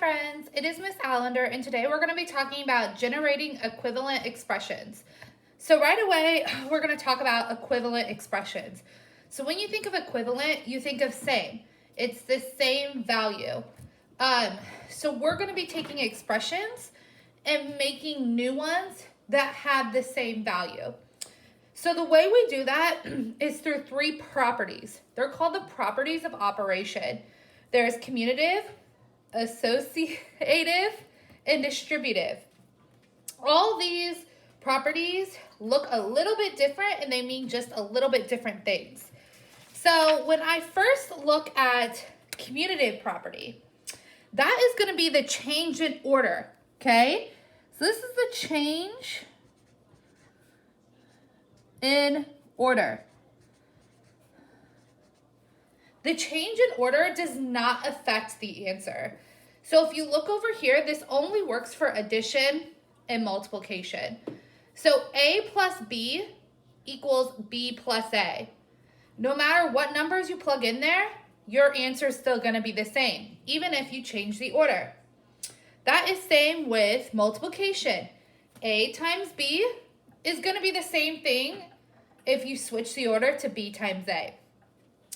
friends, it is Miss Allender, and today we're going to be talking about generating equivalent expressions. So right away, we're going to talk about equivalent expressions. So when you think of equivalent, you think of same. It's the same value. So we're going to be taking expressions and making new ones that have the same value. So the way we do that is through three properties. They're called the properties of operation. There's commutative, associative, and distributive. All these properties look a little bit different and they mean just a little bit different things. So when I first look at commutative property, that is going to be the change in order, okay? So this is the change in order. The change in order does not affect the answer. So if you look over here, this only works for addition and multiplication. So A plus B equals B plus A. No matter what numbers you plug in there, your answer is still going to be the same, even if you change the order. That is same with multiplication. A times B is going to be the same thing if you switch the order to B times A.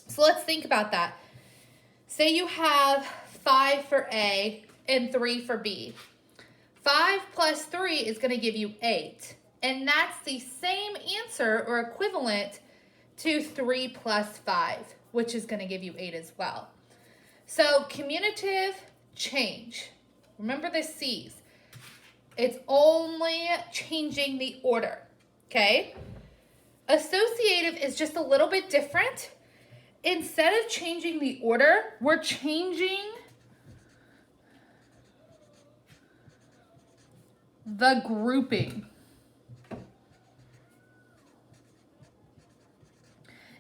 So let's think about that. Say you have 5 for A and 3 for B. 5 plus 3 is going to give you 8. And that's the same answer or equivalent to 3 plus 5, which is going to give you 8 as well. So commutative change. Remember the C's. It's only changing the order, okay? Associative is just a little bit different. Instead of changing the order, we're changing the grouping.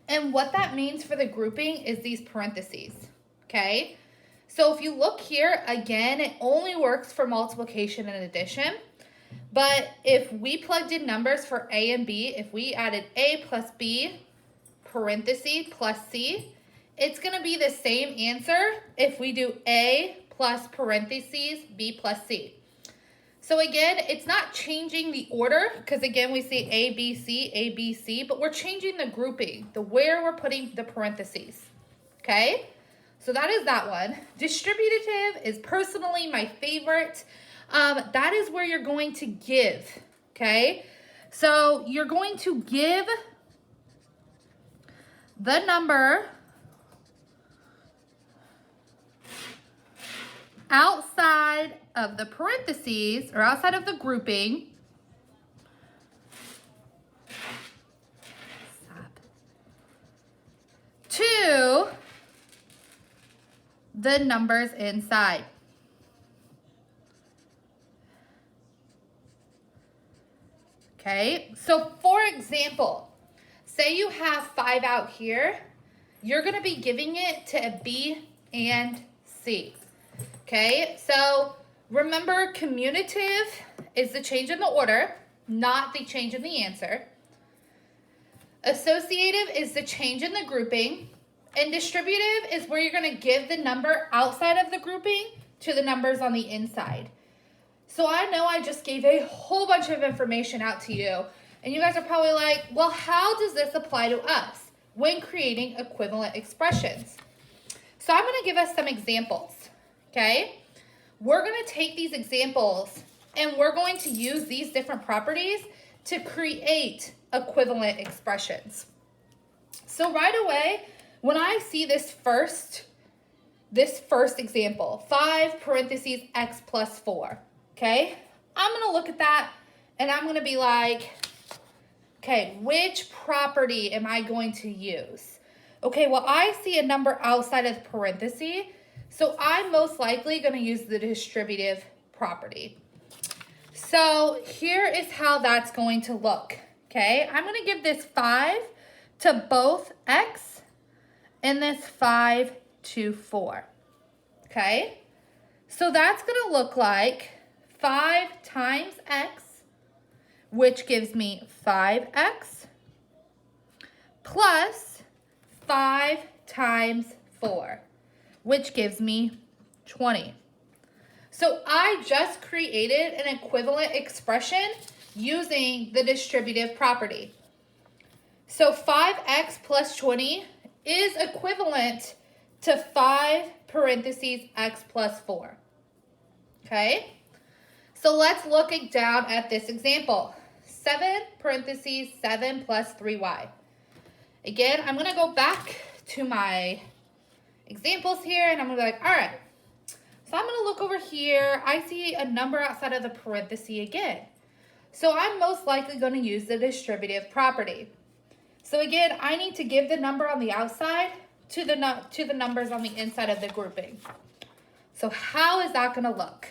And what that means for the grouping is these parentheses, okay? So if you look here, again, it only works for multiplication and addition. But if we plugged in numbers for A and B, if we added A plus B, parenthesis plus C, it's going to be the same answer if we do A plus parentheses B plus C. So again, it's not changing the order because again, we see A, B, C, but we're changing the grouping, the where we're putting the parentheses, okay? So that is that one. Distributive is personally my favorite. That is where you're going to give, okay? So you're going to give the number outside of the parentheses or outside of the grouping to the numbers inside. Okay, so for example, say you have 5 out here, you're going to be giving it to a B and C. Okay, so remember commutative is the change in the order, not the change in the answer. Associative is the change in the grouping. And distributive is where you're going to give the number outside of the grouping to the numbers on the inside. So I know I just gave a whole bunch of information out to you. And you guys are probably like, well, how does this apply to us when creating equivalent expressions? So I'm going to give us some examples. Okay, we're going to take these examples and we're going to use these different properties to create equivalent expressions. So right away, when I see this first example, 5 parentheses x plus 4, okay, I'm going to look at that and I'm going to be like, okay, which property am I going to use? Okay, well, I see a number outside of the parenthesis. So I'm most likely going to use the distributive property. So here is how that's going to look, okay? I'm going to give this 5 to both x and this 5 to 4, okay? So that's going to look like 5 times x, which gives me 5x, plus 5 times 4, which gives me 20. So I just created an equivalent expression using the distributive property. So 5x plus 20 is equivalent to 5 parentheses x plus 4. Okay? So let's look down at this example. 7 parentheses 7 plus 3y. Again, I'm going to go back to my examples here, and I'm going to be like, all right. So I'm going to look over here. I see a number outside of the parenthesis again. So I'm most likely going to use the distributive property. So again, I need to give the number on the outside to the numbers on the inside of the grouping. So how is that going to look?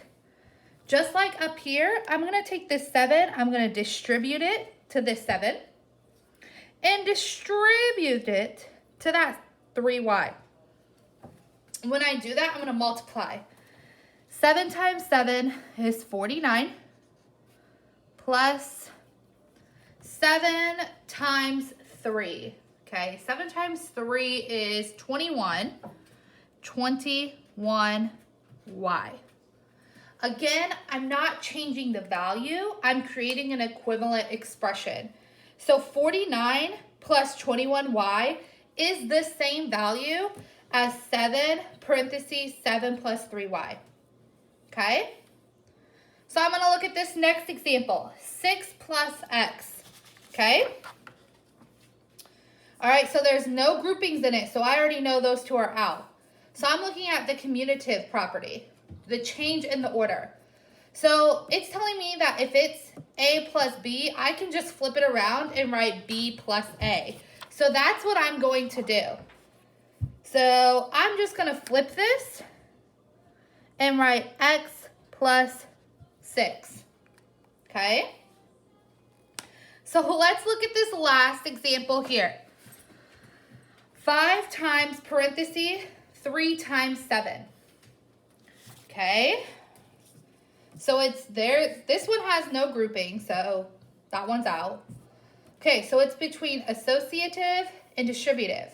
Just like up here, I'm going to take this 7, I'm going to distribute it to this 7, and distribute it to that 3y. When I do that, I'm going to multiply. 7 times 7 is 49, plus 7 times 3. Okay, 7 times 3 is 21. 21y. Again, I'm not changing the value. I'm creating an equivalent expression. So 49 plus 21y is the same value as 7 parentheses 7 plus 3y. Okay? So I'm going to look at this next example. 6 plus x. Okay? All right, so there's no groupings in it, so I already know those two are out. So I'm looking at the commutative property, the change in the order. So it's telling me that if it's a plus b, I can just flip it around and write b plus a. So that's what I'm going to do. So I'm just going to flip this and write x plus 6. Okay? So let's look at this last example here. 5 times parentheses 3 times 7. Okay? So it's there. This one has no grouping, so that one's out. Okay, so it's between associative and distributive.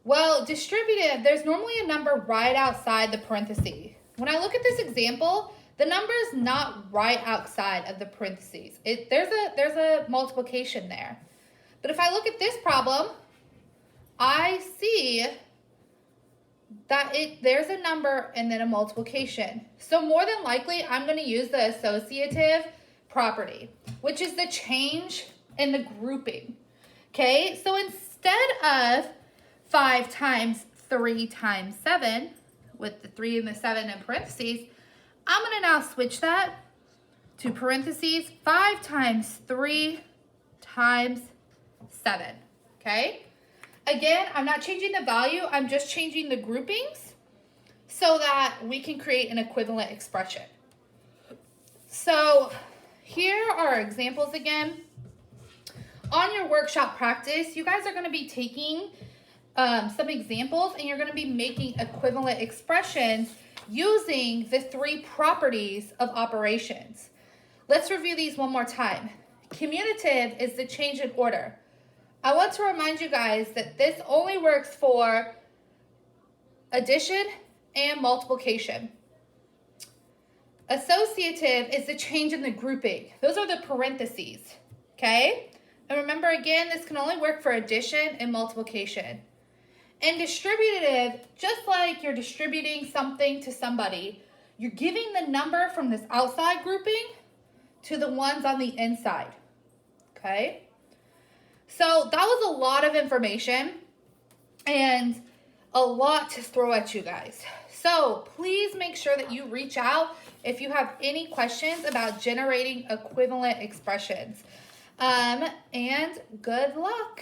Well, distributive, there's normally a number right outside the parentheses. When I look at this example, the number is not right outside of the parentheses. There's a multiplication there. But if I look at this problem, I see that there's a number and then a multiplication. So more than likely, I'm going to use the associative property, which is the change in the grouping. Okay, so instead of 5 times 3 times 7, with the 3 and the 7 in parentheses, I'm going to now switch that to parentheses 5 times 3 times 7. Okay? Again, I'm not changing the value, I'm just changing the groupings so that we can create an equivalent expression. So here are examples again. On your workshop practice, you guys are going to be taking some examples and you're going to be making equivalent expressions using the 3 properties of operations. Let's review these one more time. Commutative is the change in order. I want to remind you guys that this only works for addition and multiplication. Associative is the change in the grouping. Those are the parentheses, okay? And remember again, this can only work for addition and multiplication. And distributive, just like you're distributing something to somebody, you're giving the number from this outside grouping to the ones on the inside, okay? So that was a lot of information and a lot to throw at you guys. So please make sure that you reach out if you have any questions about generating equivalent expressions. And good luck.